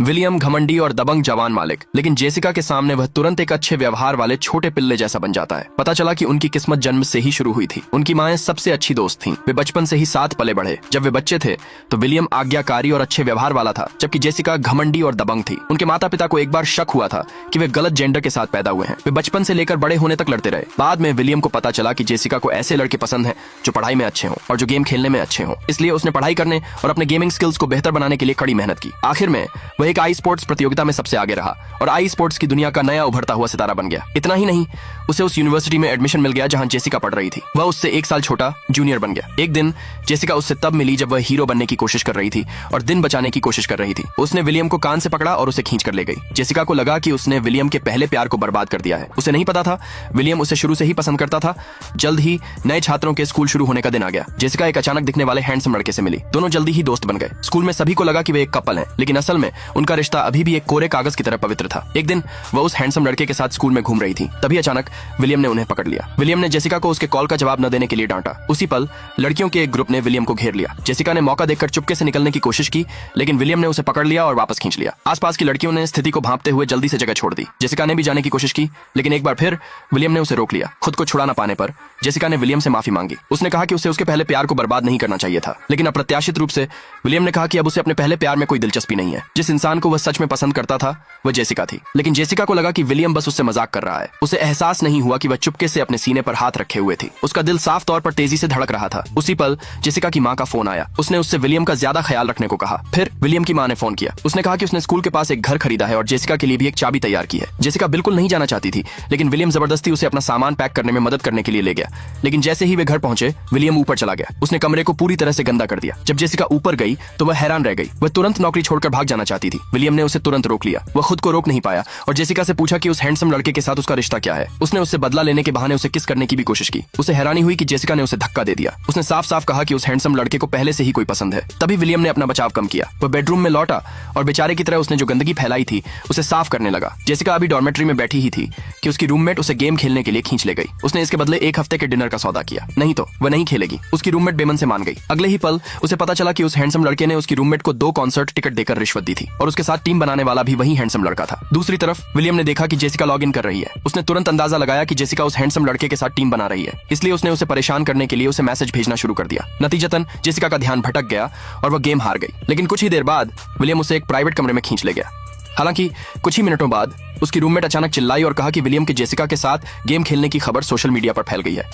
William घमंडी और दबंग जवान मालिक, लेकिन जेसिका के सामने वह तुरंत एक अच्छे व्यवहार वाले छोटे पिल्ले जैसा बन जाता है। पता चला कि उनकी किस्मत जन्म से ही शुरू हुई थी। उनकी माएं सबसे अच्छी दोस्त थीं। वे बचपन से ही साथ पले बढ़े। जब वे बच्चे थे तो विलियम आज्ञाकारी और अच्छे व्यवहार वाला था, जबकि जेसिका घमंडी और दबंग थी। उनके माता पिता को एक बार शक हुआ था कि वे गलत जेंडर के साथ पैदा हुए हैं। वे बचपन से लेकर बड़े होने तक लड़ते रहे। बाद में विलियम को पता चला कि जेसिका को ऐसे लड़के पसंद हैं जो पढ़ाई में अच्छे हों और जो गेम खेलने में अच्छे हों। इसलिए उसने पढ़ाई करने और अपने गेमिंग स्किल्स को बेहतर बनाने के लिए कड़ी मेहनत की। आखिर में वह एक आई स्पोर्ट्स प्रतियोगिता में सबसे आगे रहा और आई स्पोर्ट्स की दुनिया का नया उभरता हुआ सितारा बन गया। इतना ही नहीं, उसे उस यूनिवर्सिटी में एडमिशन मिल गया जहां जेसिका पढ़ रही थी। वह उससे 1 साल छोटा जूनियर बन गया। एक दिन जेसिका उससे तब मिली जब वह हीरो बनने की कोशिश कर रही थी और दिन बचाने की कोशिश कर रही थी। उसने विलियम को कान से पकड़ा और उसे खींच कर ले गई। जेसिका को लगा कि उसने विलियम के पहले प्यार को बर्बाद कर दिया है। उसे नहीं पता था विलियम उसे शुरू से ही पसंद करता था। जल्द ही नए छात्रों के स्कूल शुरू होने का दिन आ गया। जेसिका एक अचानक दिखने वाले हैंडसम लड़के से मिली। दोनों जल्दी ही दोस्त बन गए। स्कूल में सभी को लगा कि वे एक कपल हैं, लेकिन असल में उनका रिश्ता अभी भी एक कोरे कागज की तरह पवित्र था। एक दिन वह उस हैंडसम लड़के के साथ स्कूल में घूम रही थी। तभी अचानक विलियम ने उन्हें पकड़ लिया। विलियम ने जेसिका को उसके कॉल का जवाब न देने के लिए डांटा। उसी पल लड़कियों के एक ग्रुप ने विलियम को घेर लिया। जेसिका ने मौका देखकर चुपके से निकलने की कोशिश की, लेकिन विलियम ने उसे पकड़ लिया और वापस खींच लिया। आसपास की लड़कियों ने स्थिति को भांपते हुए जल्दी से जगह छोड़ दी। जेसिका ने भी जाने की कोशिश की, लेकिन एक बार फिर विलियम ने उसे रोक लिया। खुद को छुड़ा न पाने पर जेसिका ने विलियम से माफी मांगी। उसने कहा कि उसे उसके पहले प्यार को बर्बाद नहीं करना चाहिए था, लेकिन अप्रत्याशित रूप से विलियम ने कहा कि अब उसे अपने पहले प्यार में कोई दिलचस्पी नहीं है। जिस इंसान को वह सच में पसंद करता था वह जेसिका थी, लेकिन जेसिका को लगा कि विलियम बस उससे मजाक कर रहा है। उसे एहसास नहीं हुआ कि वह चुपके से अपने सीने पर हाथ रखे हुए थी। उसका दिल साफ तौर पर तेजी से धड़क रहा था। उसी पल जेसिका की मां का फोन आया। उसने उससे विलियम का ज्यादा ख्याल रखने को कहा। फिर विलियम की मां ने फोन किया। उसने कहा कि उसने स्कूल के पास एक घर खरीदा है और जेसिका के लिए भी एक चाबी तैयार की है। जेसिका बिल्कुल नहीं जाना चाहती थी, लेकिन विलियम जबरदस्ती उसे अपना सामान पैक करने में मदद करने के लिए ले गया। लेकिन जैसे ही वे घर पहुंचे विलियम ऊपर चला गया। उसने कमरे को पूरी तरह से गंदा कर दिया। जब जेसिका ऊपर गई तो वह हैरान रह गई। वह तुरंत नौकरी छोड़कर भाग जाना चाहती थी। विलियम ने उसे तुरंत रोक लिया। वह खुद को रोक नहीं पाया और जेसिका से पूछा कि उस हैंडसम लड़के के साथ उसका रिश्ता क्या है। उसने उससे बदला लेने के बहाने उसे किस करने की भी कोशिश की। उसे हैरानी हुई कि जेसिका ने उसे धक्का दे दिया। उसने साफ साफ कहा कि उस हैंडसम लड़के को पहले से ही कोई पसंद है। तभी विलियम ने अपना बचाव कम किया। वह बेडरूम में लौटा और बेचारे की तरह उसने जो गंदगी फैलाई थी उसे साफ करने लगा। जेसिका अभी डॉर्मेट्री में बैठी ही थी कि उसकी रूममेट उसे गेम खेलने के लिए खींच ले गई। उसने इसके बदले 1 हफ्ते के डिनर का सौदा किया। नहीं तो वह नहीं खेलेगी। उसकी रूममेट बेमन से मान गई। अगले ही पल उसे पता चला कि उस हैंडसम लड़के ने उसकी रूममेट को 2 कॉन्सर्ट टिकट देकर रिश्वत दी थी और उसके साथ टीम बनाने वाला भी वही हैंडसम लड़का था। दूसरी तरफ विलियम ने देखा कि जेसिका लॉग इन कर रही है। उसने तुरंत अंदाजा लगाया कि जेसिका उस हैंडसम लड़के के साथ टीम बना रही है, इसलिए उसने उसे परेशान करने के लिए उसे मैसेज भेजना शुरू कर दिया। नतीजतन जेसिका का ध्यान भटक गया और वह गेम हार गई। लेकिन कुछ ही देर बाद विलियम उसे एक प्राइवेट कमरे में खींच ले गया। हालांकि कुछ ही मिनटों बाद उसकी रूममेट अचानक चिल्लाई और कहा कि विलियम की जेसिका के साथ गेम खेलने की खबर सोशल मीडिया पर फैल गई है,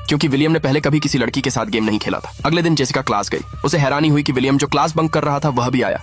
क्योंकि विलियम ने पहले कभी किसी लड़की के साथ गेम नहीं खेला था। अगले दिन जेसिका क्लास गई। उसे हैरानी हुई कि विलियम जो क्लास बंक कर रहा था वह भी आया।